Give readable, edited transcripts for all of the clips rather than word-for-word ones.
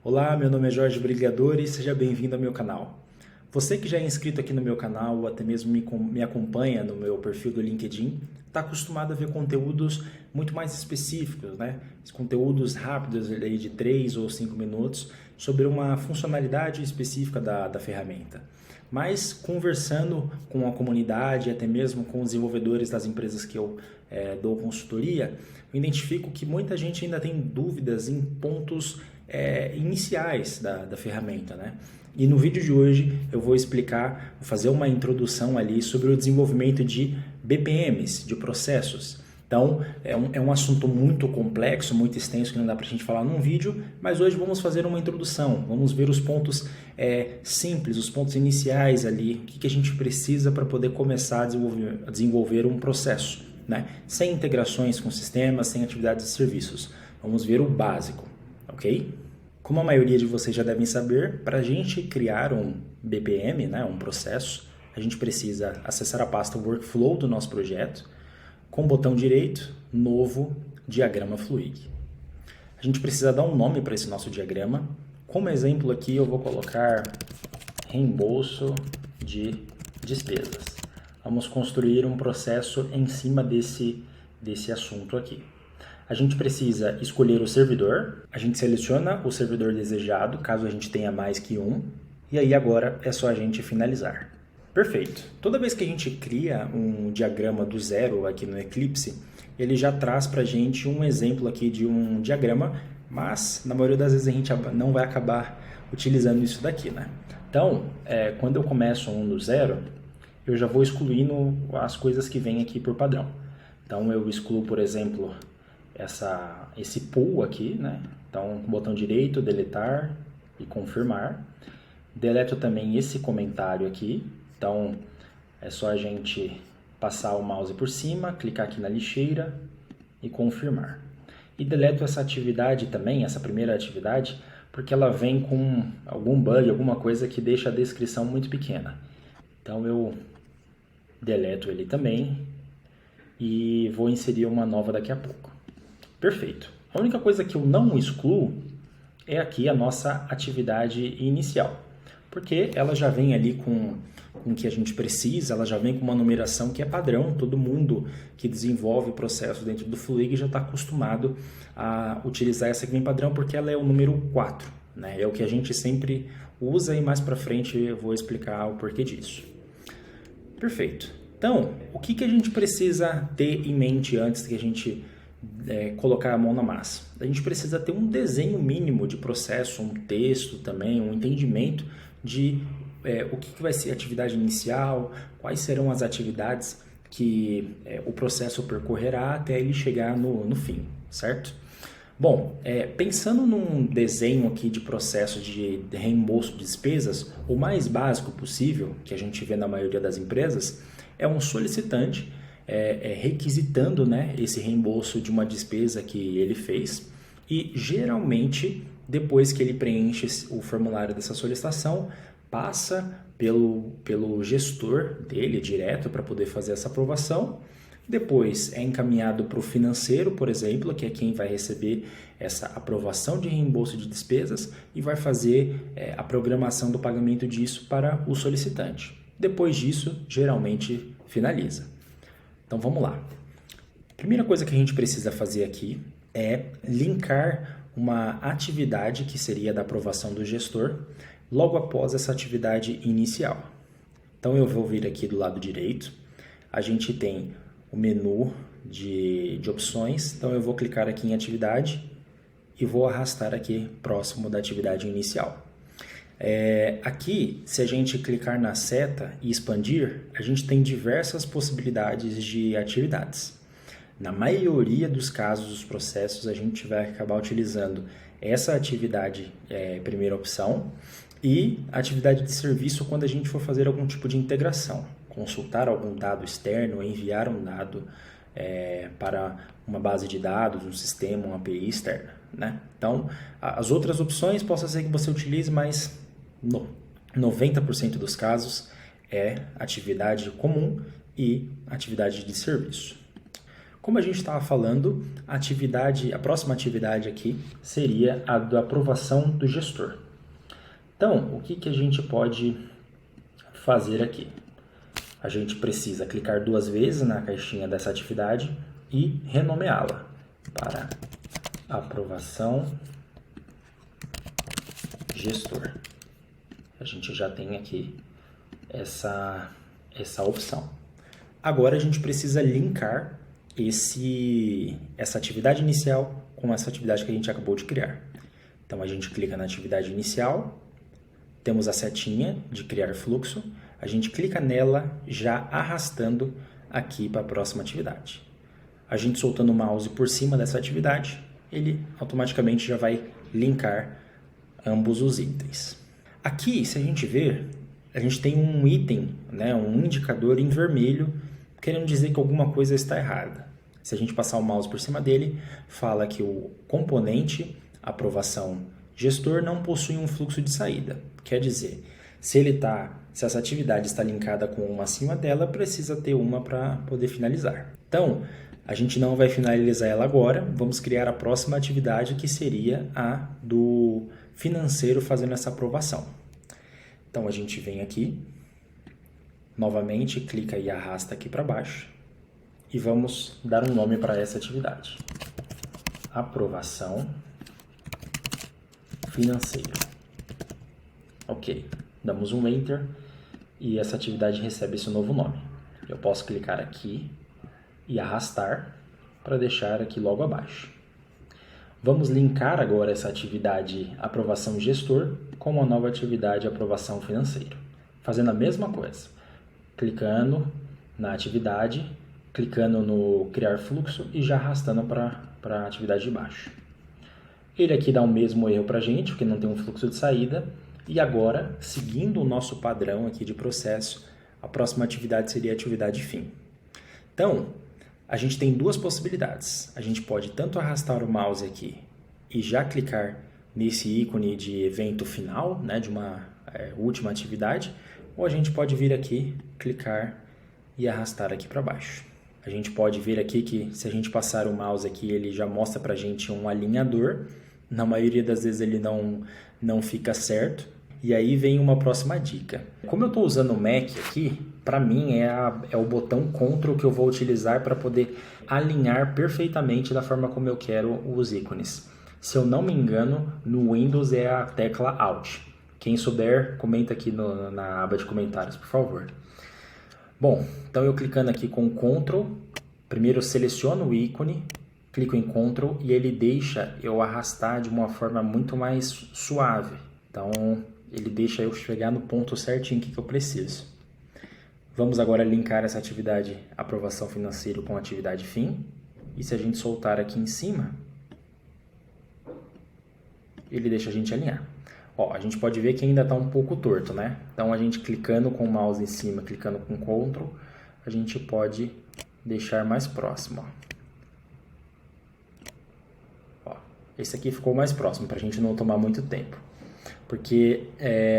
Olá, meu nome é Jorge Brigliadori e seja bem-vindo ao meu canal. Você que já é inscrito aqui no meu canal ou até mesmo me acompanha no meu perfil do LinkedIn, está acostumado a ver conteúdos muito mais específicos, né? Conteúdos rápidos aí de 3 ou 5 minutos sobre uma funcionalidade específica da ferramenta. Mas conversando com a comunidade, até mesmo com os desenvolvedores das empresas que eu dou consultoria, eu identifico que muita gente ainda tem dúvidas em pontos iniciais da ferramenta, né? E no vídeo de hoje eu vou explicar, vou fazer uma introdução ali sobre o desenvolvimento de BPMs, de processos. Então, é um assunto muito complexo, muito extenso, que não dá para a gente falar num vídeo, mas hoje vamos fazer uma introdução, vamos ver os pontos simples, os pontos iniciais ali, o que a gente precisa para poder começar a desenvolver um processo, né? Sem integrações com sistemas, sem atividades e serviços. Vamos ver o básico, ok? Como a maioria de vocês já devem saber, para a gente criar um BPM, né, um processo, a gente precisa acessar a pasta Workflow do nosso projeto, com o botão direito, Novo, Diagrama Fluig. A gente precisa dar um nome para esse nosso diagrama. Como exemplo aqui eu vou colocar reembolso de despesas. Vamos construir um processo em cima desse assunto aqui. A gente precisa escolher o servidor, a gente seleciona o servidor desejado, caso a gente tenha mais que um, e aí agora é só a gente finalizar. Perfeito. Toda vez que a gente cria um diagrama do zero aqui no Eclipse, ele já traz para a gente um exemplo aqui de um diagrama, mas na maioria das vezes a gente não vai acabar utilizando isso daqui, né? Então, quando eu começo um do zero, eu já vou excluindo as coisas que vêm aqui por padrão. Então eu excluo, por exemplo, esse pool aqui, né? Então, com o botão direito, deletar e confirmar. Deleto também esse comentário aqui. Então, é só a gente passar o mouse por cima, clicar aqui na lixeira e confirmar. E deleto essa atividade também, essa primeira atividade, porque ela vem com algum bug, alguma coisa que deixa a descrição muito pequena. Então, eu deleto ele também e vou inserir uma nova daqui a pouco. Perfeito. A única coisa que eu não excluo é aqui a nossa atividade inicial, porque ela já vem ali com o que a gente precisa, ela já vem com uma numeração que é padrão, todo mundo que desenvolve o processo dentro do Fluig já está acostumado a utilizar essa que vem padrão, porque ela é o número 4, né? É o que a gente sempre usa e mais para frente eu vou explicar o porquê disso. Perfeito. Então, o que a gente precisa ter em mente antes que a gente colocar a mão na massa? A gente precisa ter um desenho mínimo de processo, um texto também, um entendimento de o que vai ser a atividade inicial, quais serão as atividades que o processo percorrerá até ele chegar no fim, certo? Bom, pensando num desenho aqui de processo de reembolso de despesas, o mais básico possível, que a gente vê na maioria das empresas, é um solicitante requisitando, né, esse reembolso de uma despesa que ele fez, e geralmente depois que ele preenche o formulário dessa solicitação, passa pelo gestor dele direto para poder fazer essa aprovação. Depois é encaminhado para o financeiro, por exemplo, que é quem vai receber essa aprovação de reembolso de despesas e vai fazer a programação do pagamento disso para o solicitante. Depois disso, geralmente finaliza. Então vamos lá. A primeira coisa que a gente precisa fazer aqui é linkar uma atividade que seria da aprovação do gestor logo após essa atividade inicial. Então eu vou vir aqui do lado direito, a gente tem o menu de opções, então eu vou clicar aqui em atividade e vou arrastar aqui próximo da atividade inicial. Aqui, se a gente clicar na seta e expandir, a gente tem diversas possibilidades de atividades. Na maioria dos casos dos processos, a gente vai acabar utilizando essa atividade, primeira opção, e atividade de serviço quando a gente for fazer algum tipo de integração, consultar algum dado externo, enviar um dado para uma base de dados, um sistema, uma API externa, né? Então, as outras opções possa ser que você utilize, mas 90% dos casos é atividade comum e atividade de serviço. Como a gente estava falando, a próxima atividade aqui seria a da aprovação do gestor. Então, o que a gente pode fazer aqui? A gente precisa clicar 2 vezes na caixinha dessa atividade e renomeá-la para aprovação gestor. A gente já tem aqui essa opção. Agora a gente precisa linkar essa atividade inicial com essa atividade que a gente acabou de criar. Então a gente clica na atividade inicial, temos a setinha de criar fluxo, a gente clica nela já arrastando aqui para a próxima atividade. A gente soltando o mouse por cima dessa atividade, ele automaticamente já vai linkar ambos os itens. Aqui, se a gente ver, a gente tem um item, né, um indicador em vermelho, querendo dizer que alguma coisa está errada. Se a gente passar o mouse por cima dele, fala que o componente aprovação gestor não possui um fluxo de saída. Quer dizer, se essa atividade está linkada com uma acima dela, precisa ter uma para poder finalizar. Então, a gente não vai finalizar ela agora, vamos criar a próxima atividade, que seria a do financeiro fazendo essa aprovação. Então, a gente vem aqui, novamente, clica e arrasta aqui para baixo e vamos dar um nome para essa atividade. Aprovação financeira. Ok, damos um Enter e essa atividade recebe esse novo nome. Eu posso clicar aqui e arrastar para deixar aqui logo abaixo. Vamos linkar agora essa atividade aprovação gestor com a nova atividade aprovação financeiro, fazendo a mesma coisa, clicando na atividade, clicando no criar fluxo e já arrastando para a atividade de baixo. Ele aqui dá o mesmo erro para a gente, porque não tem um fluxo de saída, e agora, seguindo o nosso padrão aqui de processo, a próxima atividade seria a atividade fim. Então, a gente tem 2 possibilidades. A gente pode tanto arrastar o mouse aqui e já clicar nesse ícone de evento final, né, de uma última atividade, ou a gente pode vir aqui, clicar e arrastar aqui para baixo. A gente pode ver aqui que se a gente passar o mouse aqui, ele já mostra para a gente um alinhador. Na maioria das vezes ele não fica certo. E aí vem uma próxima dica. Como eu estou usando o Mac aqui, para mim é o botão Ctrl que eu vou utilizar para poder alinhar perfeitamente da forma como eu quero os ícones. Se eu não me engano, no Windows é a tecla Alt. Quem souber, comenta aqui na aba de comentários, por favor. Bom, então eu clicando aqui com Ctrl, primeiro eu seleciono o ícone, clico em Ctrl e ele deixa eu arrastar de uma forma muito mais suave. Então, ele deixa eu chegar no ponto certinho que eu preciso. Vamos agora linkar essa atividade aprovação financeira com a atividade fim. E se a gente soltar aqui em cima, ele deixa a gente alinhar. Ó, a gente pode ver que ainda está um pouco torto, né? Então, a gente clicando com o mouse em cima, clicando com Ctrl, a gente pode deixar mais próximo. Ó, esse aqui ficou mais próximo, para a gente não tomar muito tempo. Porque,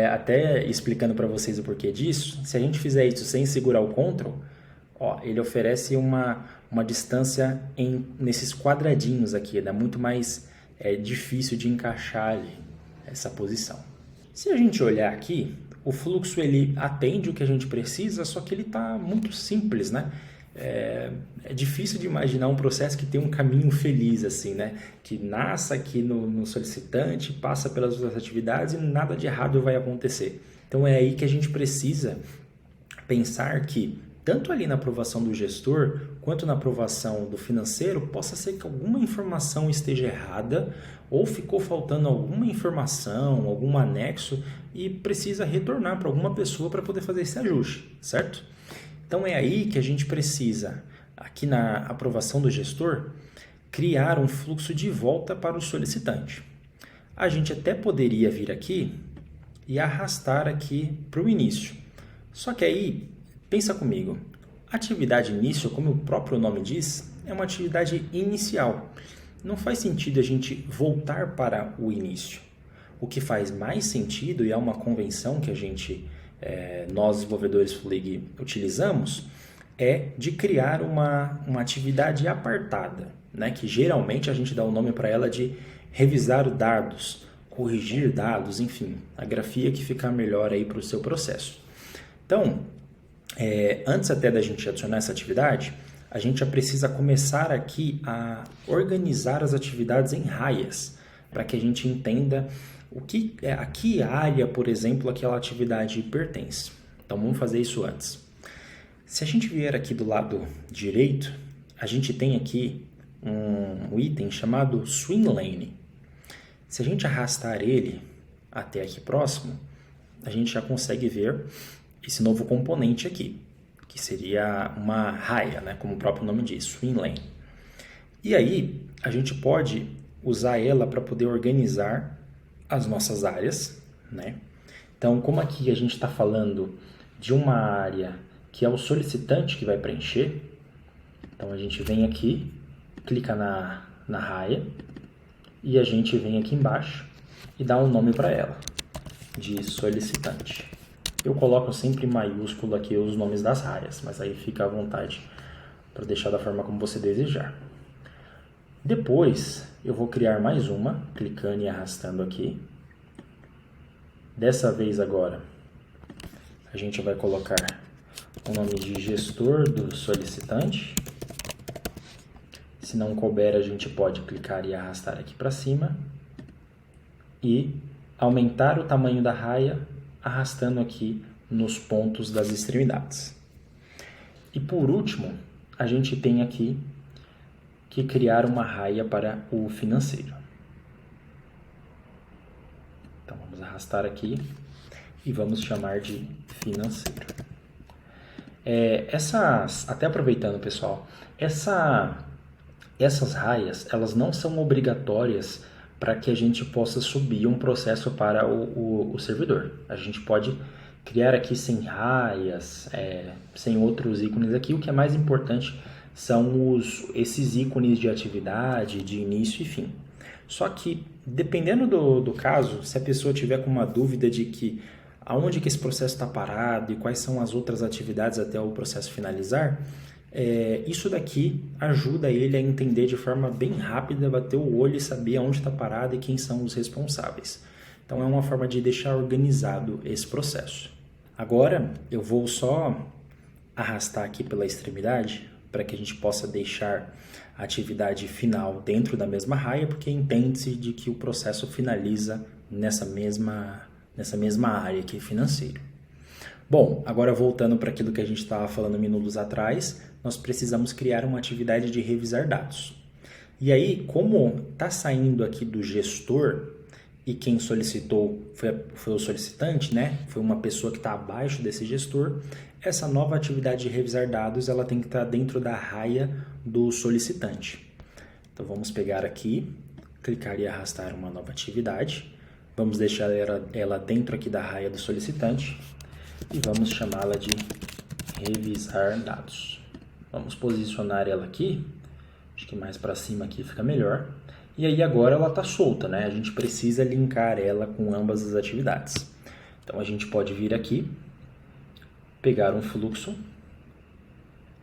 até explicando para vocês o porquê disso, se a gente fizer isso sem segurar o Ctrl, ó, ele oferece uma distância nesses quadradinhos aqui, dá muito mais difícil de encaixar ali essa posição. Se a gente olhar aqui, o fluxo ele atende o que a gente precisa, só que ele está muito simples, né? É difícil de imaginar um processo que tem um caminho feliz, assim, né? Que nasça aqui no solicitante, passa pelas outras atividades e nada de errado vai acontecer. Então é aí que a gente precisa pensar que, tanto ali na aprovação do gestor, quanto na aprovação do financeiro, possa ser que alguma informação esteja errada ou ficou faltando alguma informação, algum anexo e precisa retornar para alguma pessoa para poder fazer esse ajuste, certo? Então é aí que a gente precisa, aqui na aprovação do gestor, criar um fluxo de volta para o solicitante. A gente até poderia vir aqui e arrastar aqui para o início. Só que aí, pensa comigo, atividade início, como o próprio nome diz, é uma atividade inicial. Não faz sentido a gente voltar para o início. O que faz mais sentido, e é uma convenção que nós desenvolvedores Fluig utilizamos, é de criar uma atividade apartada, né? Que geralmente a gente dá o nome para ela de revisar dados, corrigir dados, enfim, a grafia que ficar melhor aí para o seu processo. Então, antes até da gente adicionar essa atividade, a gente já precisa começar aqui a organizar as atividades em raias, para que a gente entenda a que área, por exemplo, aquela atividade pertence. Então, vamos fazer isso antes. Se a gente vier aqui do lado direito, a gente tem aqui um item chamado Swim Lane. Se a gente arrastar ele até aqui próximo, a gente já consegue ver esse novo componente aqui, que seria uma raia, né, como o próprio nome diz, Swim Lane. E aí, a gente pode usar ela para poder organizar as nossas áreas, né? Então, como aqui a gente está falando de uma área que é o solicitante que vai preencher, então a gente vem aqui, clica na raia e a gente vem aqui embaixo e dá um nome para ela, de solicitante. Eu coloco sempre em maiúsculo aqui os nomes das raias, mas aí fica à vontade para deixar da forma como você desejar. Depois, eu vou criar mais uma, clicando e arrastando aqui. Dessa vez agora, a gente vai colocar o nome de gestor do solicitante. Se não couber, a gente pode clicar e arrastar aqui para cima. E aumentar o tamanho da raia, arrastando aqui nos pontos das extremidades. E por último, a gente tem aqui que criar uma raia para o financeiro. Então vamos arrastar aqui e vamos chamar de financeiro. Até aproveitando, pessoal, essas raias, elas não são obrigatórias para que a gente possa subir um processo para o servidor. A gente pode criar aqui sem raias, sem outros ícones aqui. O que é mais importante são esses ícones de atividade, de início e fim. Só que, dependendo do caso, se a pessoa tiver com uma dúvida de que aonde que esse processo está parado e quais são as outras atividades até o processo finalizar, isso daqui ajuda ele a entender de forma bem rápida, bater o olho e saber aonde está parado e quem são os responsáveis. Então é uma forma de deixar organizado esse processo. Agora eu vou só arrastar aqui pela extremidade para que a gente possa deixar a atividade final dentro da mesma raia, porque entende-se de que o processo finaliza nessa mesma área aqui, financeiro. Bom, agora voltando para aquilo que a gente estava falando minutos atrás, nós precisamos criar uma atividade de revisar dados. E aí, como está saindo aqui do gestor, e quem solicitou foi o solicitante, né? Foi uma pessoa que está abaixo desse gestor, essa nova atividade de revisar dados ela tem que estar dentro da raia do solicitante. Então vamos pegar aqui, clicar e arrastar uma nova atividade, vamos deixar ela dentro aqui da raia do solicitante e vamos chamá-la de revisar dados. Vamos posicionar ela aqui, acho que mais para cima aqui fica melhor. E aí agora ela está solta, né? A gente precisa linkar ela com ambas as atividades. Então a gente pode vir aqui, pegar um fluxo,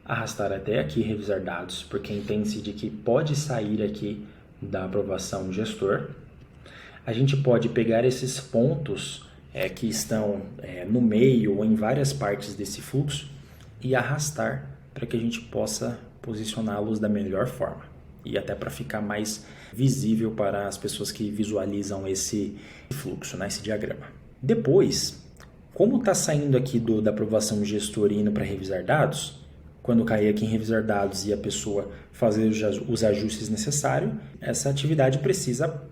arrastar até aqui revisar dados, porque entende-se de que pode sair aqui da aprovação gestor. A gente pode pegar esses pontos que estão no meio ou em várias partes desse fluxo e arrastar para que a gente possa posicioná-los da melhor forma. E até para ficar mais visível para as pessoas que visualizam esse fluxo, né, esse diagrama. Depois, como está saindo aqui da aprovação gestor e indo para revisar dados, quando cair aqui em revisar dados e a pessoa fazer os ajustes necessários, essa atividade precisa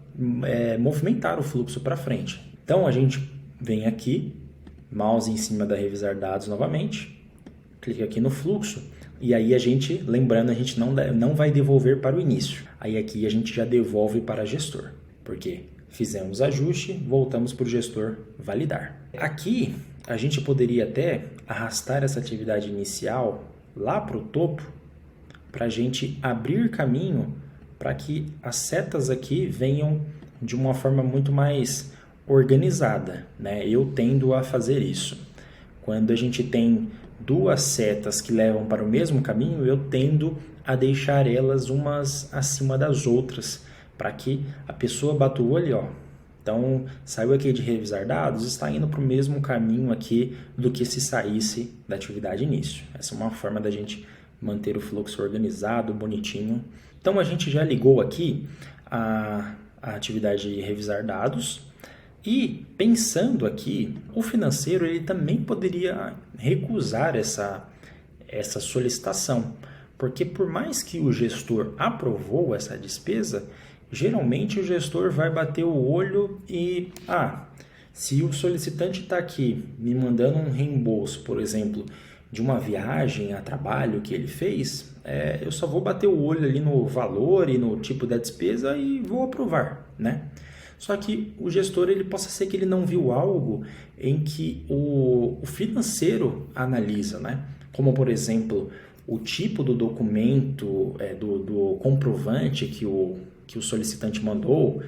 movimentar o fluxo para frente. Então a gente vem aqui, mouse em cima da revisar dados novamente, clica aqui no fluxo. E aí a gente, lembrando, a gente não vai devolver para o início. Aí aqui a gente já devolve para gestor, porque fizemos ajuste, voltamos para o gestor validar. Aqui a gente poderia até arrastar essa atividade inicial lá para o topo, para a gente abrir caminho para que as setas aqui venham de uma forma muito mais organizada, né? Eu tendo a fazer isso. Quando a gente tem duas setas que levam para o mesmo caminho, eu tendo a deixar elas umas acima das outras, para que a pessoa bata o olho, ó. Então, saiu aqui de revisar dados, está indo para o mesmo caminho aqui do que se saísse da atividade início. Essa é uma forma da gente manter o fluxo organizado, bonitinho. Então, a gente já ligou aqui a atividade de revisar dados. E pensando aqui, o financeiro ele também poderia recusar essa solicitação, porque por mais que o gestor aprovou essa despesa, geralmente o gestor vai bater o olho e, se o solicitante está aqui me mandando um reembolso, por exemplo, de uma viagem a trabalho que ele fez, eu só vou bater o olho ali no valor e no tipo da despesa e vou aprovar, né? Só que o gestor, ele possa ser que ele não viu algo em que o financeiro analisa, né? Como, por exemplo, o tipo do documento, do comprovante que o solicitante mandou.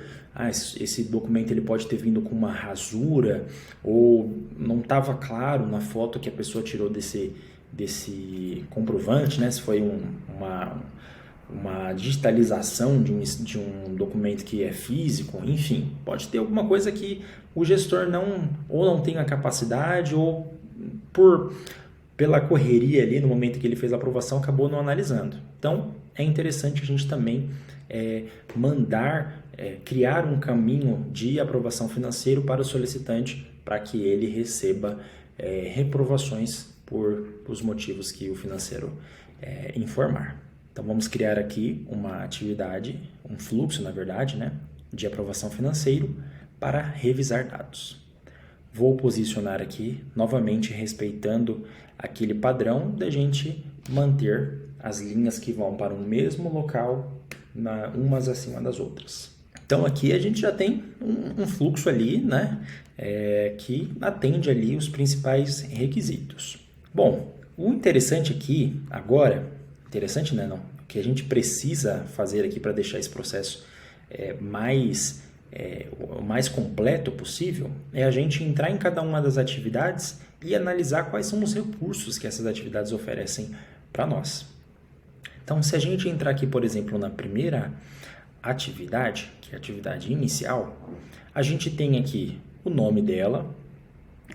Esse documento ele pode ter vindo com uma rasura ou não estava claro na foto que a pessoa tirou desse comprovante, né? Se foi uma digitalização de um documento que é físico, enfim, pode ter alguma coisa que o gestor não tem a capacidade ou pela correria ali no momento que ele fez a aprovação acabou não analisando. Então é interessante a gente também criar um caminho de aprovação financeira para o solicitante para que ele receba reprovações por os motivos que o financeiro informar. Então, vamos criar aqui uma atividade, um fluxo, na verdade, né, de aprovação financeiro para revisar dados. Vou posicionar aqui, novamente, respeitando aquele padrão da gente manter as linhas que vão para o mesmo local, umas acima das outras. Então, aqui a gente já tem um fluxo ali, né, que atende ali os principais requisitos. Bom, o interessante aqui agora... Interessante, né? Não. O que a gente precisa fazer aqui para deixar esse processo o mais completo possível é a gente entrar em cada uma das atividades e analisar quais são os recursos que essas atividades oferecem para nós. Então, se a gente entrar aqui, por exemplo, na primeira atividade, que é a atividade inicial, a gente tem aqui o nome dela,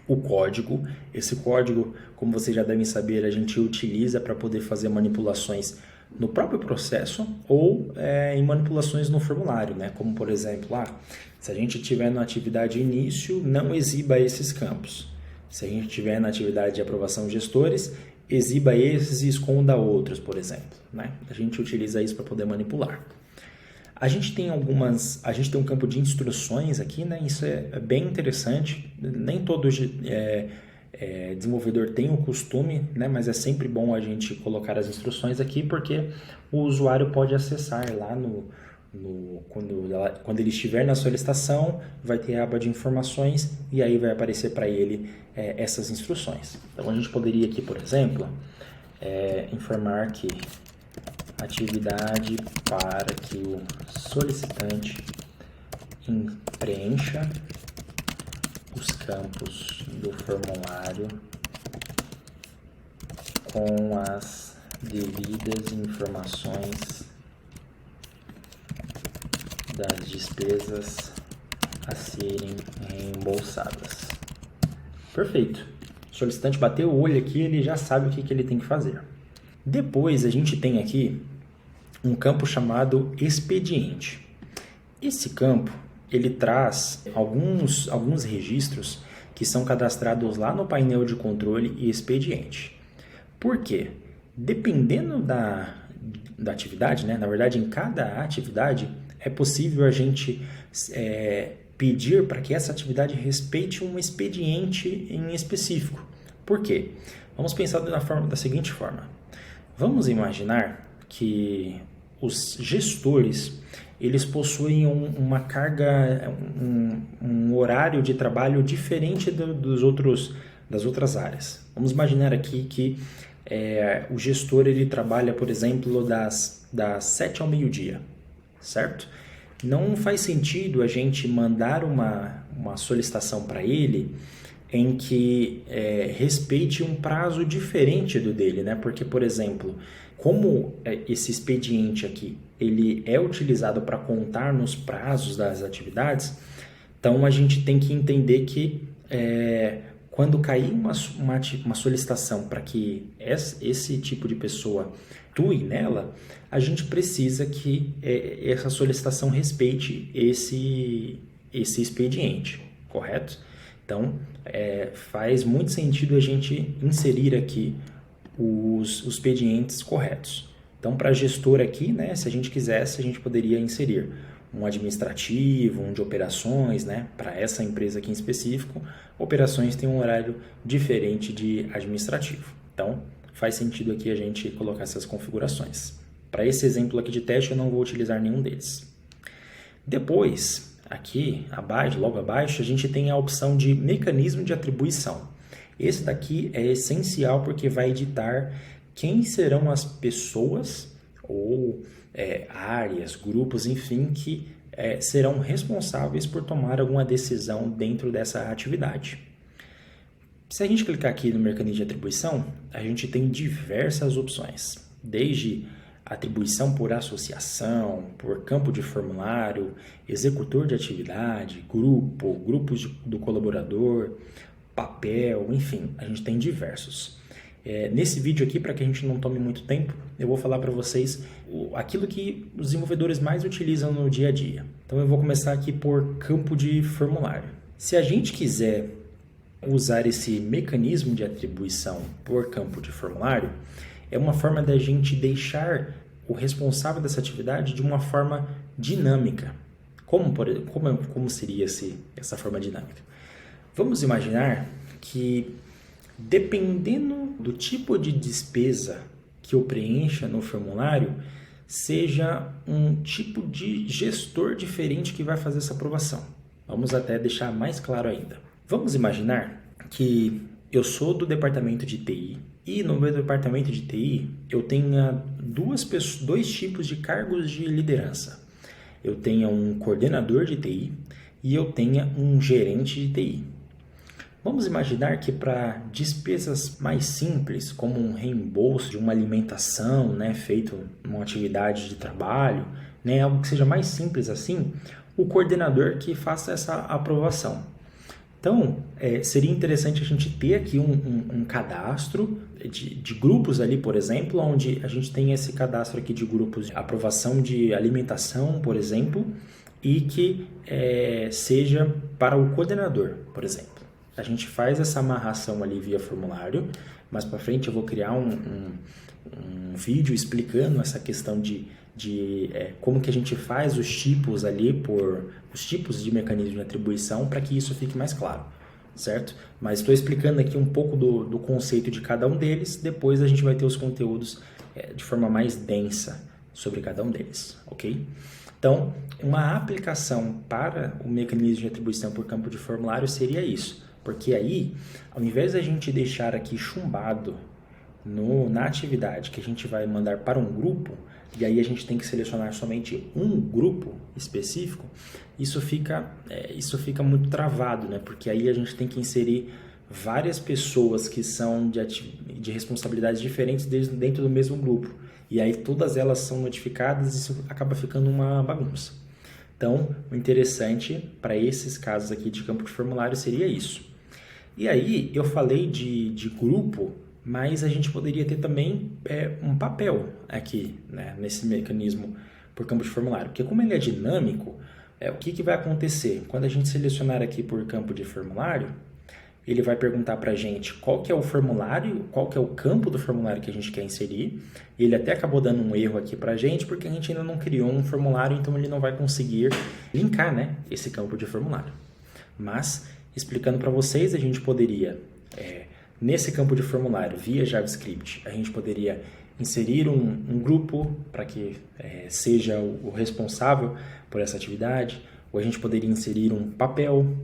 o código. Esse código, como vocês já devem saber, a gente utiliza para poder fazer manipulações no próprio processo ou em manipulações no formulário, né? Como, por exemplo, se a gente estiver na atividade início, não exiba esses campos. Se a gente estiver na atividade de aprovação de gestores, exiba esses e esconda outros, por exemplo, né? A gente utiliza isso para poder manipular. A gente tem um campo de instruções aqui, né? Isso é bem interessante. Nem todo desenvolvedor tem o costume, né? Mas é sempre bom a gente colocar as instruções aqui, porque o usuário pode acessar lá quando ele estiver na solicitação, vai ter a aba de informações e aí vai aparecer para ele essas instruções. Então a gente poderia aqui, por exemplo, informar que atividade para que o solicitante preencha os campos do formulário com as devidas informações das despesas a serem reembolsadas. Perfeito. O solicitante bateu o olho aqui, ele já sabe o que ele tem que fazer. Depois a gente tem aqui um campo chamado expediente. Esse campo ele traz alguns registros que são cadastrados lá no painel de controle e expediente. Por quê? Dependendo da atividade, né? Na verdade, em cada atividade é possível a gente pedir para que essa atividade respeite um expediente em específico. Por quê? Vamos pensar da seguinte forma. Vamos imaginar que os gestores eles possuem uma carga, um horário de trabalho diferente das outras áreas. Vamos imaginar aqui que o gestor ele trabalha, por exemplo, das 7 ao meio-dia, certo? Não faz sentido a gente mandar uma solicitação para ele em que respeite um prazo diferente do dele, né? Porque, por exemplo, como esse expediente aqui ele é utilizado para contar nos prazos das atividades, então a gente tem que entender que quando cair uma solicitação para que esse tipo de pessoa atue nela, a gente precisa que essa solicitação respeite esse expediente, correto? Então, faz muito sentido a gente inserir aqui os expedientes corretos. Então, para gestor aqui, né, se a gente quisesse, a gente poderia inserir um administrativo, um de operações, né, para essa empresa aqui em específico. Operações tem um horário diferente de administrativo. Então, faz sentido aqui a gente colocar essas configurações. Para esse exemplo aqui de teste, eu não vou utilizar nenhum deles. Depois, aqui abaixo, logo abaixo, a gente tem a opção de mecanismo de atribuição. Esse daqui é essencial porque vai editar quem serão as pessoas ou áreas, grupos, enfim, que serão responsáveis por tomar alguma decisão dentro dessa atividade. Se a gente clicar aqui no mecanismo de atribuição, a gente tem diversas opções, desde atribuição por associação, por campo de formulário, executor de atividade, grupos do colaborador, papel, enfim, a gente tem diversos. Nesse vídeo aqui, para que a gente não tome muito tempo, eu vou falar para vocês aquilo que os desenvolvedores mais utilizam no dia a dia. Então eu vou começar aqui por campo de formulário. Se a gente quiser usar esse mecanismo de atribuição por campo de formulário, é uma forma da gente deixar o responsável dessa atividade de uma forma dinâmica. Como seria essa forma dinâmica? Vamos imaginar que, dependendo do tipo de despesa que eu preencha no formulário, seja um tipo de gestor diferente que vai fazer essa aprovação. Vamos até deixar mais claro ainda. Vamos imaginar que eu sou do departamento de TI e no meu departamento de TI eu tenha dois tipos de cargos de liderança. Eu tenha um coordenador de TI e eu tenha um gerente de TI. Vamos imaginar que para despesas mais simples, como um reembolso de uma alimentação, né, feito numa atividade de trabalho, né, algo que seja mais simples assim, o coordenador que faça essa aprovação. Então, seria interessante a gente ter aqui um cadastro de grupos ali, por exemplo, onde a gente tem esse cadastro aqui de grupos de aprovação de alimentação, por exemplo, e que seja para o coordenador, por exemplo. A gente faz essa amarração ali via formulário, mas para frente eu vou criar um vídeo explicando essa questão de como que a gente faz os tipos ali, os tipos de mecanismo de atribuição, para que isso fique mais claro, certo? Mas estou explicando aqui um pouco do conceito de cada um deles, depois a gente vai ter os conteúdos de forma mais densa sobre cada um deles, ok? Então, uma aplicação para o mecanismo de atribuição por campo de formulário seria isso. Porque aí, ao invés da gente deixar aqui chumbado na atividade que a gente vai mandar para um grupo, e aí a gente tem que selecionar somente um grupo específico, isso fica muito travado, né? Porque aí a gente tem que inserir várias pessoas que são de responsabilidades diferentes dentro do mesmo grupo. E aí todas elas são notificadas e isso acaba ficando uma bagunça. Então, o interessante para esses casos aqui de campo de formulário seria isso. E aí, eu falei de grupo, mas a gente poderia ter também um papel aqui, né, nesse mecanismo por campo de formulário. Porque como ele é dinâmico, o que vai acontecer? Quando a gente selecionar aqui por campo de formulário, ele vai perguntar para a gente qual que é o formulário, qual que é o campo do formulário que a gente quer inserir. E ele até acabou dando um erro aqui para a gente, porque a gente ainda não criou um formulário, então ele não vai conseguir linkar, né, esse campo de formulário. Mas, explicando para vocês, a gente poderia, nesse campo de formulário, via JavaScript, a gente poderia inserir um grupo para que seja o responsável por essa atividade, ou a gente poderia inserir um papel,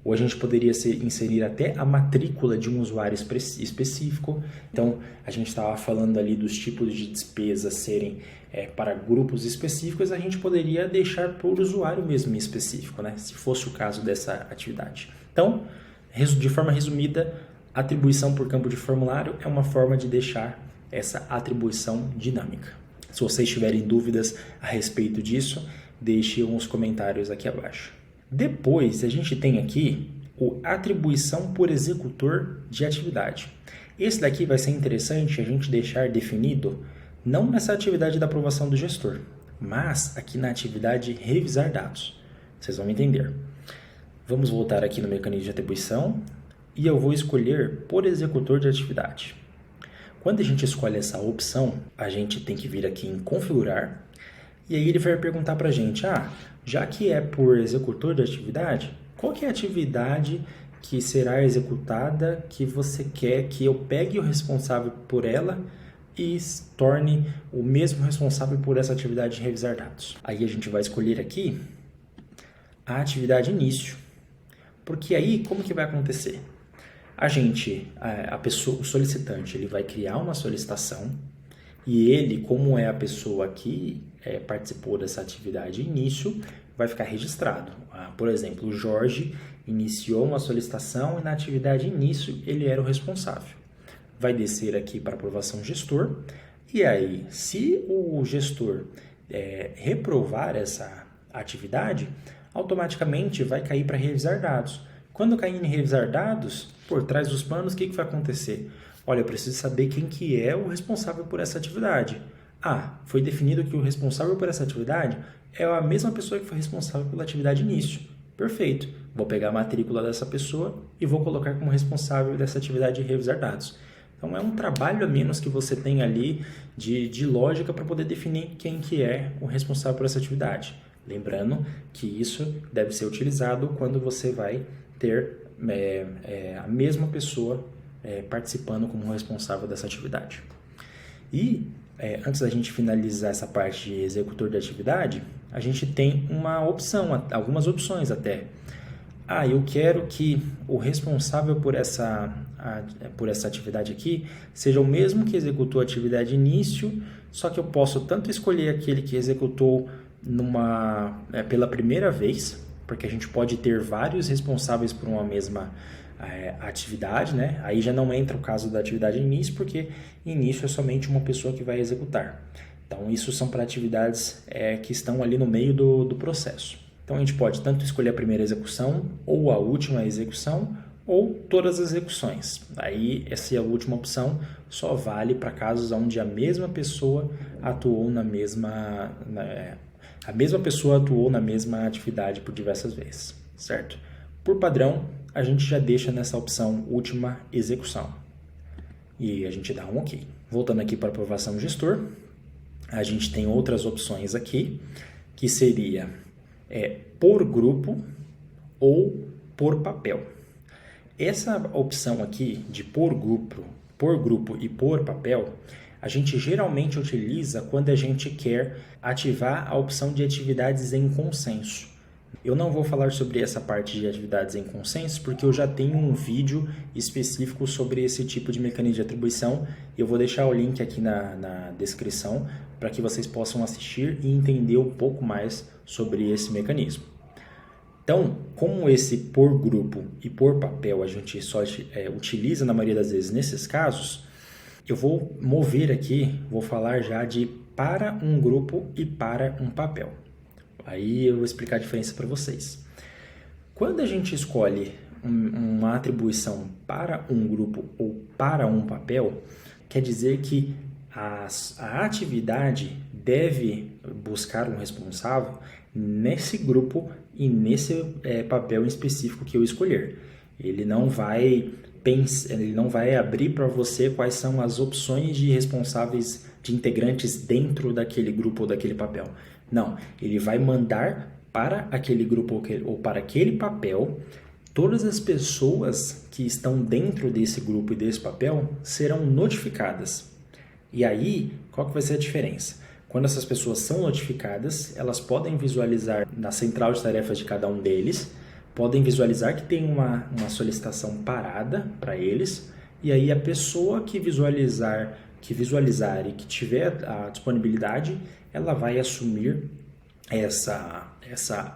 ou a gente poderia inserir até a matrícula de um usuário específico. Então, a gente estava falando ali dos tipos de despesas serem para grupos específicos, a gente poderia deixar por usuário mesmo específico, né? Se fosse o caso dessa atividade. Então, De forma resumida, atribuição por campo de formulário é uma forma de deixar essa atribuição dinâmica. Se vocês tiverem dúvidas a respeito disso, deixem uns comentários aqui abaixo. Depois, a gente tem aqui o atribuição por executor de atividade. Esse daqui vai ser interessante a gente deixar definido não nessa atividade da aprovação do gestor, mas aqui na atividade revisar dados. Vocês vão entender. Vamos voltar aqui no mecanismo de atribuição e eu vou escolher por executor de atividade. Quando a gente escolhe essa opção, a gente tem que vir aqui em configurar e aí ele vai perguntar para a gente, já que é por executor de atividade, qual que é a atividade que será executada que você quer que eu pegue o responsável por ela e torne o mesmo responsável por essa atividade de revisar dados. Aí a gente vai escolher aqui a atividade início, porque aí como que vai acontecer? A pessoa, o solicitante, ele vai criar uma solicitação e ele, como é a pessoa que participou dessa atividade início, vai ficar registrado. Por exemplo, o Jorge iniciou uma solicitação e na atividade início ele era o responsável. Vai descer aqui para aprovação gestor e aí, se o gestor reprovar essa atividade, automaticamente vai cair para revisar dados. Quando cair em revisar dados, por trás dos panos, o que vai acontecer? Olha, eu preciso saber quem que é o responsável por essa atividade. Foi definido que o responsável por essa atividade é a mesma pessoa que foi responsável pela atividade início. Perfeito. Vou pegar a matrícula dessa pessoa e vou colocar como responsável dessa atividade de revisar dados. Então, é um trabalho a menos que você tem ali de lógica para poder definir quem que é o responsável por essa atividade. Lembrando que isso deve ser utilizado quando você vai ter a mesma pessoa participando como responsável dessa atividade. E antes da gente finalizar essa parte de executor de atividade, a gente tem uma opção, algumas opções até. Eu quero que o responsável por essa atividade aqui seja o mesmo que executou a atividade início, só que eu posso tanto escolher aquele que executou pela primeira vez, porque a gente pode ter vários responsáveis por uma mesma atividade, né? Aí já não entra o caso da atividade início, porque início é somente uma pessoa que vai executar. Então, isso são para atividades que estão ali no meio do processo. Então, a gente pode tanto escolher a primeira execução, ou a última execução, ou todas as execuções. Aí, essa última opção só vale para casos onde a mesma pessoa atuou na mesma atividade por diversas vezes, certo? Por padrão, a gente já deixa nessa opção última execução. E a gente dá um OK. Voltando aqui para aprovação gestor, a gente tem outras opções aqui, que seria por grupo ou por papel. Essa opção aqui de por grupo e por papel, a gente geralmente utiliza quando a gente quer ativar a opção de atividades em consenso. Eu não vou falar sobre essa parte de atividades em consenso, porque eu já tenho um vídeo específico sobre esse tipo de mecanismo de atribuição. Eu vou deixar o link aqui na descrição para que vocês possam assistir e entender um pouco mais sobre esse mecanismo. Então, como esse por grupo e por papel a gente só utiliza na maioria das vezes nesses casos, eu vou mover aqui, vou falar já de para um grupo e para um papel. Aí eu vou explicar a diferença para vocês. Quando a gente escolhe uma atribuição para um grupo ou para um papel, quer dizer que a atividade deve buscar um responsável nesse grupo e nesse papel em específico que eu escolher. Ele não vai abrir para você quais são as opções de responsáveis de integrantes dentro daquele grupo ou daquele papel. Não, ele vai mandar para aquele grupo ou para aquele papel, todas as pessoas que estão dentro desse grupo e desse papel serão notificadas. E aí, qual que vai ser a diferença? Quando essas pessoas são notificadas, elas podem visualizar na central de tarefas de cada um deles, podem visualizar que tem uma solicitação parada para eles, e aí a pessoa que visualizar e que tiver a disponibilidade, ela vai assumir essa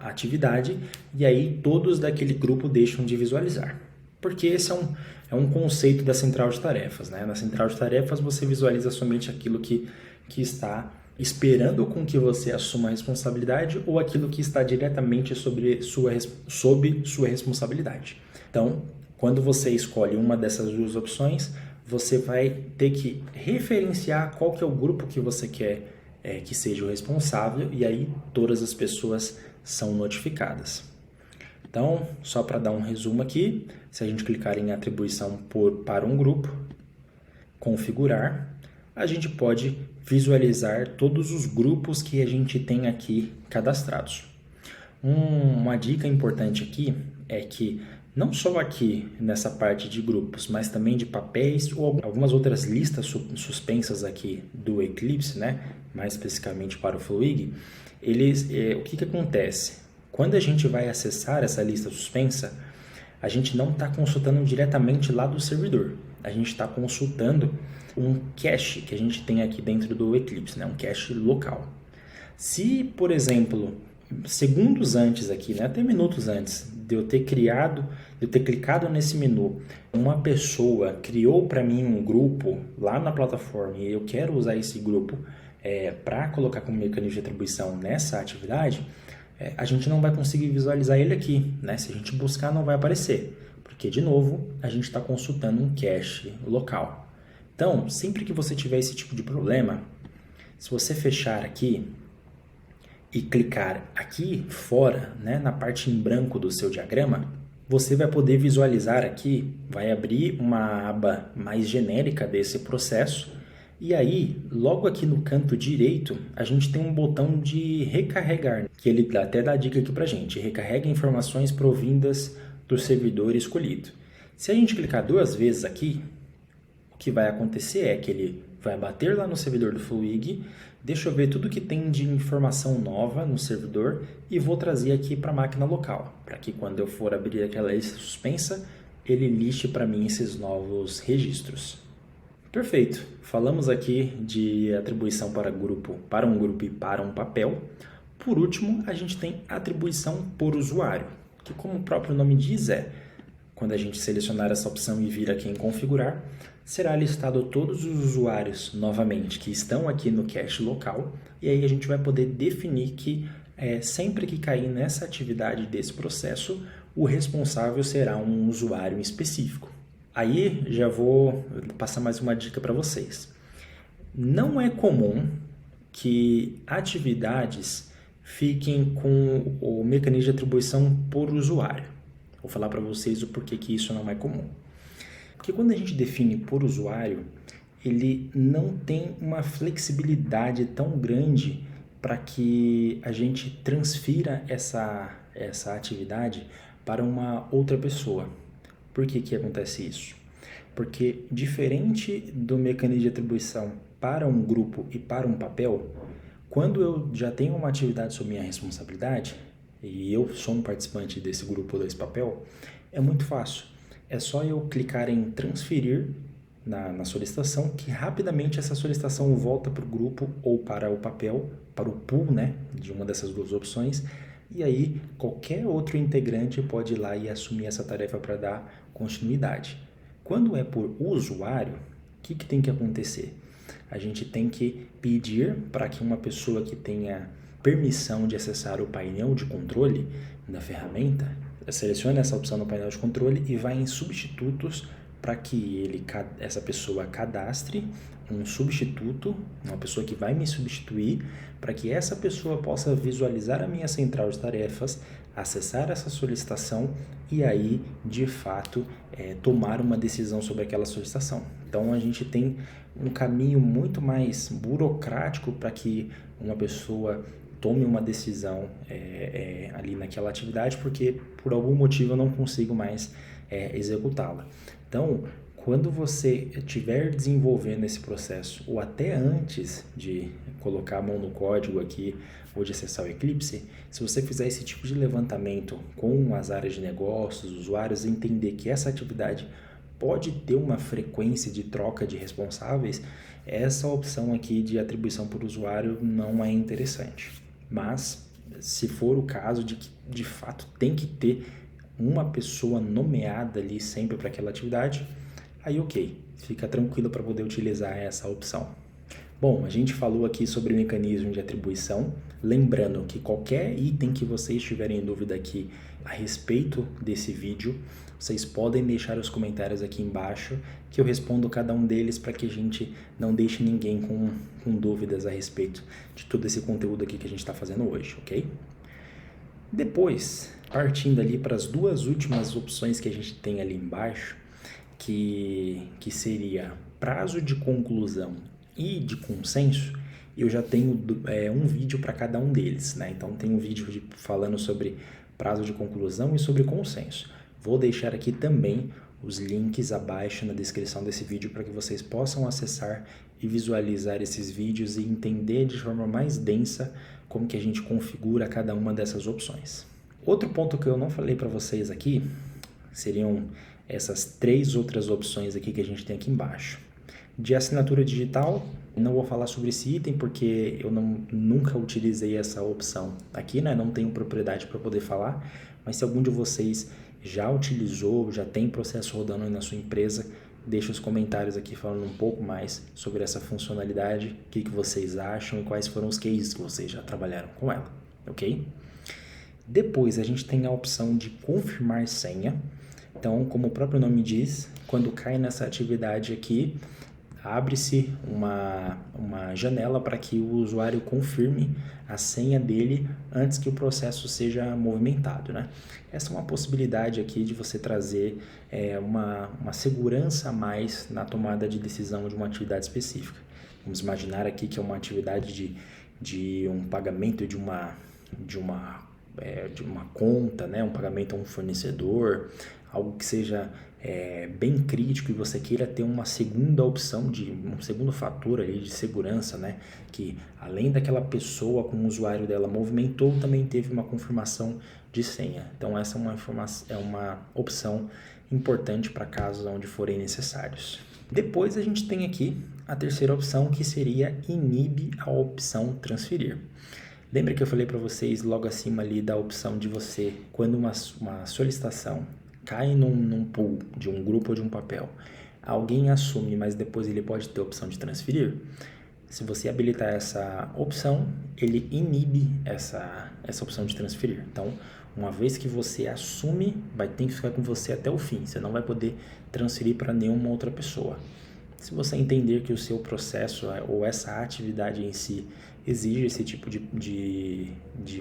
atividade, e aí todos daquele grupo deixam de visualizar. Porque esse é um conceito da central de tarefas, né? Na central de tarefas você visualiza somente aquilo que está esperando com que você assuma a responsabilidade ou aquilo que está diretamente sob sua responsabilidade. Então, quando você escolhe uma dessas duas opções, você vai ter que referenciar qual que é o grupo que você quer que seja o responsável, e aí todas as pessoas são notificadas. Então, só para dar um resumo aqui, se a gente clicar em atribuição para um grupo, configurar, a gente pode visualizar todos os grupos que a gente tem aqui cadastrados. Uma dica importante aqui é que não só aqui nessa parte de grupos, mas também de papéis ou algumas outras listas suspensas aqui do Eclipse, né? Mais especificamente para o Fluig, o que acontece? Quando a gente vai acessar essa lista suspensa, a gente não está consultando diretamente lá do servidor. A gente está consultando um cache que a gente tem aqui dentro do Eclipse, né? Um cache local. Se, por exemplo, segundos antes aqui, né? Até minutos antes de eu ter clicado nesse menu, uma pessoa criou para mim um grupo lá na plataforma e eu quero usar esse grupo para colocar como mecanismo de atribuição nessa atividade, a gente não vai conseguir visualizar ele aqui, né? Se a gente buscar, não vai aparecer, porque, de novo, a gente está consultando um cache local. Então, sempre que você tiver esse tipo de problema, se você fechar aqui e clicar aqui fora, né, na parte em branco do seu diagrama, você vai poder visualizar aqui, vai abrir uma aba mais genérica desse processo, e aí, logo aqui no canto direito, a gente tem um botão de recarregar, que ele até dá dica aqui pra gente, recarrega informações provindas do servidor escolhido. Se a gente clicar duas vezes aqui, o que vai acontecer é que ele vai bater lá no servidor do Fluig, deixa eu ver tudo que tem de informação nova no servidor e vou trazer aqui para a máquina local, para que quando eu for abrir aquela lista suspensa, ele liste para mim esses novos registros. Perfeito, falamos aqui de atribuição para um grupo e para um papel. Por último, a gente tem atribuição por usuário, que como o próprio nome diz quando a gente selecionar essa opção e vir aqui em configurar, será listado todos os usuários novamente que estão aqui no cache local, e aí a gente vai poder definir que sempre que cair nessa atividade desse processo, o responsável será um usuário específico. Aí já vou passar mais uma dica para vocês. Não é comum que atividades fiquem com o mecanismo de atribuição por usuário. Vou falar para vocês o porquê que isso não é comum. Porque quando a gente define por usuário, ele não tem uma flexibilidade tão grande para que a gente transfira essa atividade para uma outra pessoa. Por que acontece isso? Porque diferente do mecanismo de atribuição para um grupo e para um papel, quando eu já tenho uma atividade sob minha responsabilidade, e eu sou um participante desse grupo ou desse papel, é muito fácil. É só eu clicar em transferir na solicitação, que rapidamente essa solicitação volta para o grupo ou para o papel, para o pool, né, de uma dessas duas opções, e aí qualquer outro integrante pode ir lá e assumir essa tarefa para dar continuidade. Quando é por usuário, o que tem que acontecer? A gente tem que pedir para que uma pessoa que tenha permissão de acessar o painel de controle da ferramenta, selecione essa opção no painel de controle e vá em substitutos para que essa pessoa cadastre um substituto, uma pessoa que vai me substituir, para que essa pessoa possa visualizar a minha central de tarefas, acessar essa solicitação e aí, de fato, tomar uma decisão sobre aquela solicitação. Então, a gente tem um caminho muito mais burocrático para que uma pessoa tome uma decisão ali naquela atividade, porque por algum motivo eu não consigo mais executá-la. Então, quando você estiver desenvolvendo esse processo, ou até antes de colocar a mão no código aqui, ou de acessar o Eclipse, se você fizer esse tipo de levantamento com as áreas de negócios, usuários, entender que essa atividade pode ter uma frequência de troca de responsáveis, essa opção aqui de atribuição por usuário não é interessante. Mas, se for o caso de que de fato tem que ter uma pessoa nomeada ali sempre para aquela atividade, aí ok, fica tranquilo para poder utilizar essa opção. Bom, a gente falou aqui sobre o mecanismo de atribuição, lembrando que qualquer item que vocês tiverem dúvida aqui a respeito desse vídeo, vocês podem deixar os comentários aqui embaixo, que eu respondo cada um deles para que a gente não deixe ninguém com dúvidas a respeito de todo esse conteúdo aqui que a gente está fazendo hoje, ok? Depois, partindo ali para as duas últimas opções que a gente tem ali embaixo, que seria prazo de conclusão e de consenso, eu já tenho um vídeo para cada um deles, né? Então tem um vídeo falando sobre prazo de conclusão e sobre consenso. Vou deixar aqui também os links abaixo na descrição desse vídeo para que vocês possam acessar e visualizar esses vídeos e entender de forma mais densa como que a gente configura cada uma dessas opções. Outro ponto que eu não falei para vocês aqui seriam essas 3 outras opções aqui que a gente tem aqui embaixo. De assinatura digital, não vou falar sobre esse item porque eu nunca utilizei essa opção aqui, né? Não tenho propriedade para poder falar, mas se algum de vocês já utilizou, já tem processo rodando aí na sua empresa, deixa os comentários aqui falando um pouco mais sobre essa funcionalidade, o que vocês acham e quais foram os cases que vocês já trabalharam com ela, ok? Depois a gente tem a opção de confirmar senha. Então, como o próprio nome diz, quando cai nessa atividade aqui, abre-se uma janela para que o usuário confirme a senha dele antes que o processo seja movimentado, né? Essa é uma possibilidade aqui de você trazer uma segurança a mais na tomada de decisão de uma atividade específica. Vamos imaginar aqui que é uma atividade de um pagamento de uma conta, né? Um pagamento a um fornecedor, algo que seja bem crítico e você queira ter uma segunda opção, um segundo fator ali de segurança, né? Que além daquela pessoa com o usuário dela movimentou, também teve uma confirmação de senha. Então essa é uma opção importante para casos onde forem necessários. Depois a gente tem aqui a terceira opção, que seria inibe a opção transferir. Lembra que eu falei para vocês logo acima ali da opção de você, quando uma solicitação cai num pool de um grupo ou de um papel, alguém assume, mas depois ele pode ter a opção de transferir? Se você habilitar essa opção, ele inibe essa opção de transferir. Então, uma vez que você assume, vai ter que ficar com você até o fim. Você não vai poder transferir para nenhuma outra pessoa. Se você entender que o seu processo ou essa atividade em si exige esse tipo de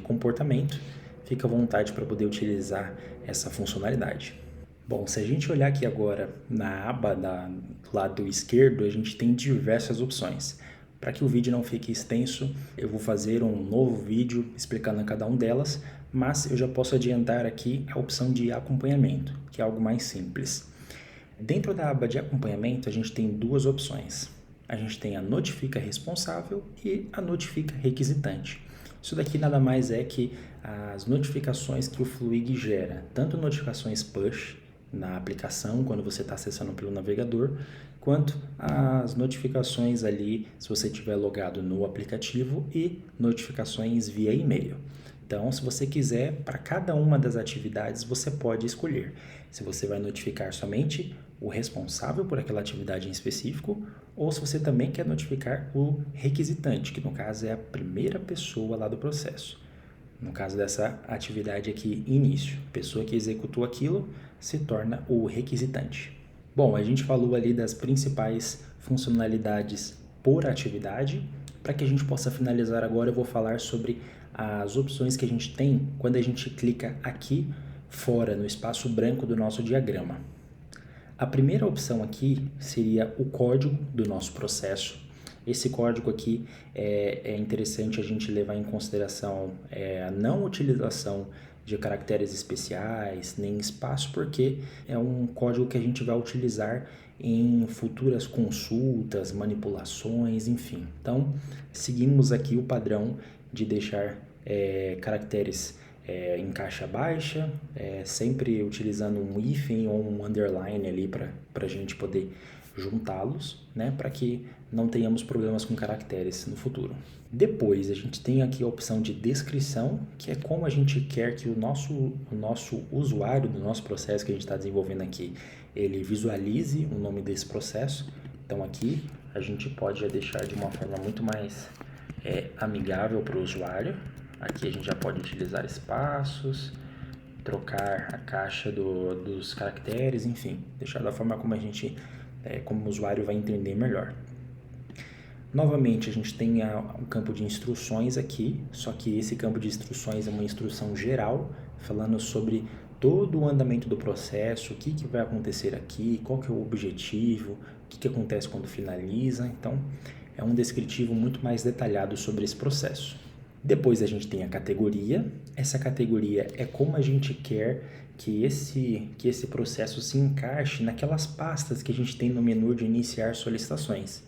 comportamento, fica à vontade para poder utilizar essa funcionalidade. Bom, se a gente olhar aqui agora na aba do lado esquerdo, a gente tem diversas opções. Para que o vídeo não fique extenso, eu vou fazer um novo vídeo explicando cada uma delas, mas eu já posso adiantar aqui a opção de acompanhamento, que é algo mais simples. Dentro da aba de acompanhamento, a gente tem 2 opções. A gente tem a notifica responsável e a notifica requisitante. Isso daqui nada mais é que as notificações que o Fluig gera, tanto notificações push na aplicação, quando você está acessando pelo navegador, quanto as notificações ali, se você estiver logado no aplicativo, e notificações via e-mail. Então, se você quiser, para cada uma das atividades, você pode escolher se você vai notificar somente o responsável por aquela atividade em específico, ou se você também quer notificar o requisitante, que no caso é a primeira pessoa lá do processo. No caso dessa atividade aqui, início, a pessoa que executou aquilo se torna o requisitante. Bom, a gente falou ali das principais funcionalidades por atividade. Para que a gente possa finalizar agora, eu vou falar sobre as opções que a gente tem quando a gente clica aqui fora, no espaço branco do nosso diagrama. A primeira opção aqui seria o código do nosso processo. Esse código aqui é interessante a gente levar em consideração a não utilização de caracteres especiais, nem espaço, porque é um código que a gente vai utilizar em futuras consultas, manipulações, enfim. Então, seguimos aqui o padrão de deixar caracteres em caixa baixa, sempre utilizando um hífen ou um underline ali para a gente poder juntá-los, né, para que não tenhamos problemas com caracteres no futuro. Depois, a gente tem aqui a opção de descrição, que é como a gente quer que o nosso usuário do nosso processo que a gente está desenvolvendo aqui, ele visualize o nome desse processo. Então, aqui a gente pode já deixar de uma forma muito mais amigável para o usuário. Aqui a gente já pode utilizar espaços, trocar a caixa dos caracteres, enfim, deixar da forma como como o usuário vai entender melhor. Novamente, a gente tem um campo de instruções aqui, só que esse campo de instruções é uma instrução geral, falando sobre todo o andamento do processo, o que vai acontecer aqui, qual que é o objetivo, o que acontece quando finaliza. Então, é um descritivo muito mais detalhado sobre esse processo. Depois a gente tem a categoria. Essa categoria é como a gente quer que esse processo se encaixe naquelas pastas que a gente tem no menu de iniciar solicitações.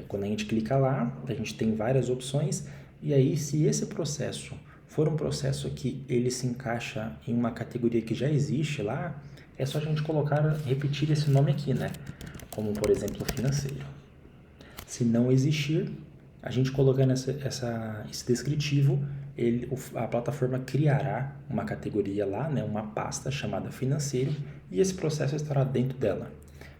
Quando a gente clica lá, a gente tem várias opções, e aí se esse processo for um processo que ele se encaixa em uma categoria que já existe lá, é só a gente repetir esse nome aqui, né? Como, por exemplo, financeiro. Se não existir, a gente colocando esse descritivo, a plataforma criará uma categoria lá, né, uma pasta chamada financeiro, e esse processo estará dentro dela.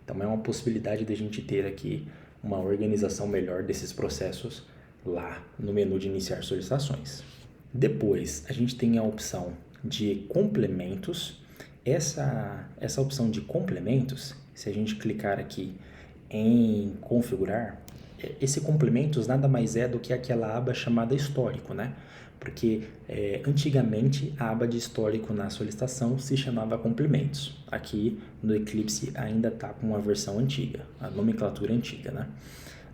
Então é uma possibilidade de a gente ter aqui uma organização melhor desses processos lá no menu de iniciar solicitações. Depois, a gente tem a opção de complementos. Essa opção de complementos, se a gente clicar aqui em configurar, esse complementos nada mais é do que aquela aba chamada histórico, né? Porque antigamente a aba de histórico na solicitação se chamava complementos. Aqui no Eclipse ainda está com uma versão antiga, a nomenclatura antiga, né?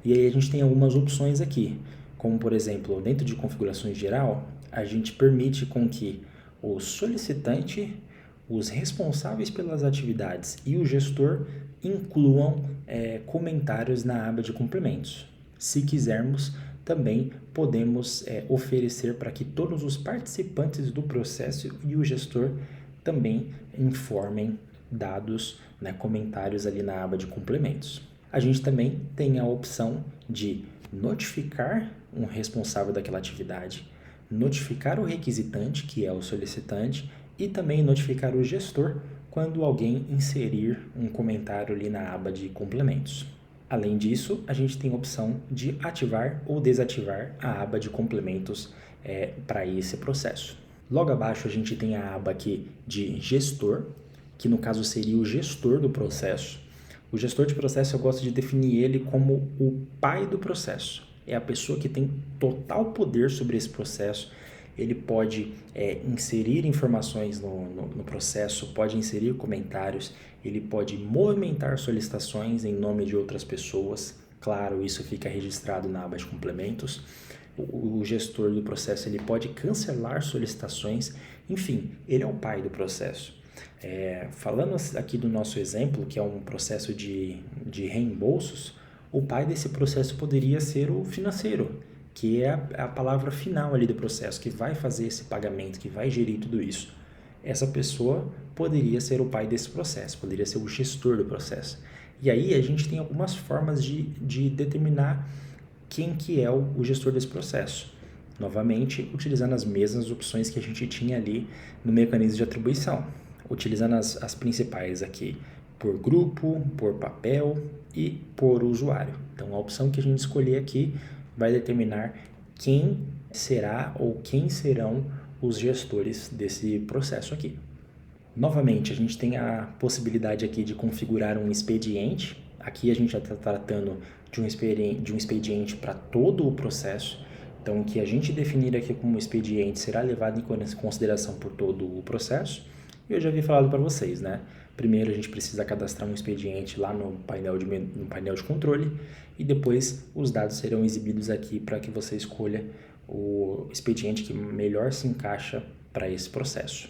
E aí a gente tem algumas opções aqui, como por exemplo, dentro de configurações geral, a gente permite com que o solicitante, os responsáveis pelas atividades e o gestor incluam comentários na aba de complementos. Se quisermos, também podemos oferecer para que todos os participantes do processo e o gestor também informem dados, né, comentários ali na aba de complementos. A gente também tem a opção de notificar um responsável daquela atividade, notificar o requisitante, que é o solicitante, e também notificar o gestor quando alguém inserir um comentário ali na aba de complementos. Além disso, a gente tem a opção de ativar ou desativar a aba de complementos para esse processo. Logo abaixo a gente tem a aba aqui de gestor, que no caso seria o gestor do processo. O gestor de processo eu gosto de definir ele como o pai do processo. É a pessoa que tem total poder sobre esse processo. Ele pode inserir informações no processo, pode inserir comentários, ele pode movimentar solicitações em nome de outras pessoas. Claro, isso fica registrado na aba de complementos. O gestor do processo ele pode cancelar solicitações, enfim, ele é o pai do processo. Falando aqui do nosso exemplo, que é um processo de reembolsos, o pai desse processo poderia ser o financeiro, que é a palavra final ali do processo, que vai fazer esse pagamento, que vai gerir tudo isso. Essa pessoa poderia ser o pai desse processo, poderia ser o gestor do processo. E aí a gente tem algumas formas de determinar quem que é o gestor desse processo. Novamente, utilizando as mesmas opções que a gente tinha ali no mecanismo de atribuição. Utilizando as principais aqui, por grupo, por papel e por usuário. Então, a opção que a gente escolher aqui vai determinar quem será ou quem serão os gestores desse processo aqui. Novamente, a gente tem a possibilidade aqui de configurar um expediente. Aqui a gente já está tratando de um expediente para todo o processo. Então, o que a gente definir aqui como expediente será levado em consideração por todo o processo. E eu já havia falado para vocês, né? Primeiro a gente precisa cadastrar um expediente lá no painel de controle e depois os dados serão exibidos aqui para que você escolha o expediente que melhor se encaixa para esse processo.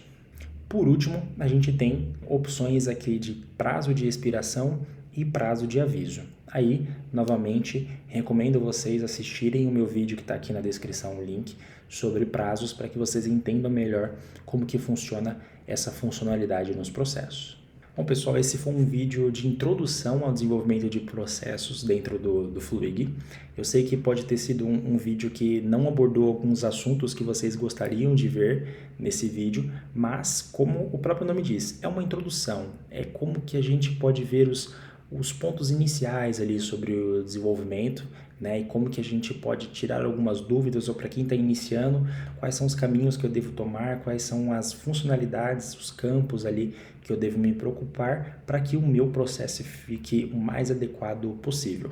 Por último, a gente tem opções aqui de prazo de expiração e prazo de aviso. Aí, novamente, recomendo vocês assistirem o meu vídeo que está aqui na descrição, o link, sobre prazos, para que vocês entendam melhor como que funciona essa funcionalidade nos processos. Bom, pessoal, esse foi um vídeo de introdução ao desenvolvimento de processos dentro do Fluig. Eu sei que pode ter sido um vídeo que não abordou alguns assuntos que vocês gostariam de ver nesse vídeo, mas, como o próprio nome diz, é uma introdução. É como que a gente pode ver os pontos iniciais ali sobre o desenvolvimento, né? E como que a gente pode tirar algumas dúvidas, ou para quem está iniciando, quais são os caminhos que eu devo tomar, quais são as funcionalidades, os campos ali que eu devo me preocupar para que o meu processo fique o mais adequado possível.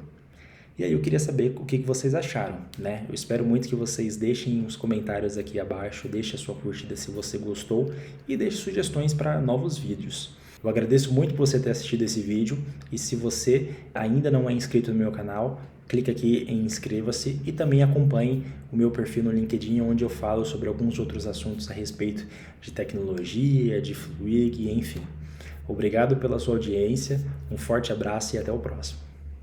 E aí eu queria saber o que vocês acharam, né? Eu espero muito que vocês deixem os comentários aqui abaixo, deixe a sua curtida se você gostou e deixe sugestões para novos vídeos. Eu agradeço muito por você ter assistido esse vídeo e se você ainda não é inscrito no meu canal, clique aqui em inscreva-se e também acompanhe o meu perfil no LinkedIn, onde eu falo sobre alguns outros assuntos a respeito de tecnologia, de Fluig, enfim. Obrigado pela sua audiência, um forte abraço e até o próximo.